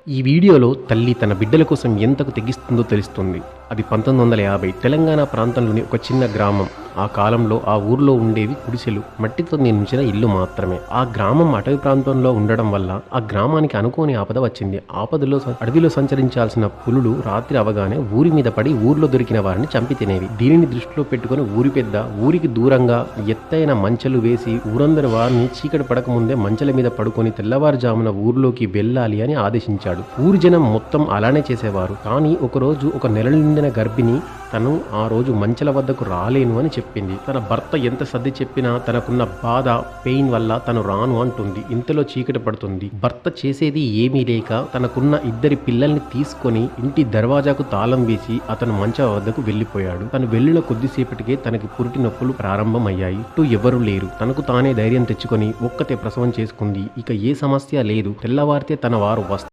ఈ వీడియోలో తల్లి తన బిడ్డల కోసం ఎంతకు తెగిస్తుందో తెలుస్తుంది. అది 1950 తెలంగాణ ప్రాంతంలోని ఒక చిన్న గ్రామం. ఆ కాలంలో ఆ ఊర్లో ఉండేవి గుడిసెలు, మట్టితో నిర్మించిన ఇల్లు మాత్రమే. ఆ గ్రామం అటవీ ప్రాంతంలో ఉండడం వల్ల ఆ గ్రామానికి అనుకోని ఆపద వచ్చింది. ఆపదలో అడవిలో సంచరించాల్సిన పులులు రాత్రి అవగానే ఊరి మీద పడి ఊర్లో దొరికిన వారిని చంపి తినేవి. దీనిని దృష్టిలో పెట్టుకుని ఊరి పెద్ద ఊరికి దూరంగా ఎత్తైన మంచలు వేసి ఊరందరి వారిని చీకటి పడకముందే మంచల మీద పడుకొని తెల్లవారుజామున ఊర్లోకి వెళ్ళాలి అని ఆదేశించాడు. ఊరి జనం మొత్తం అలానే చేసేవారు. కానీ ఒకరోజు ఒక నెల నిండిన గర్భిణి తను ఆ రోజు మంచల వద్దకు రాలేను అని చెప్పింది. తన భర్త ఎంత సర్ది చెప్పినా తనకున్న బాధ, పెయిన్ వల్ల తను రాను అంటుంది. ఇంతలో చీకటి పడుతుంది. భర్త చేసేది ఏమీ లేక తనకున్న 2 పిల్లల్ని తీసుకొని ఇంటి దర్వాజాకు తాళం వేసి అతను మంచం వద్దకు వెళ్ళిపోయాడు. తను వెళ్ళిన కొద్దిసేపటికే తనకి పురిటి నొప్పులు ప్రారంభమయ్యాయి. చుట్టూ ఎవరూ లేరు. తనకు తానే ధైర్యం తెచ్చుకొని ఒక్కతే ప్రసవం చేసుకుంది. ఇక ఏ సమస్య లేదు. తెల్లవారితే తన వారు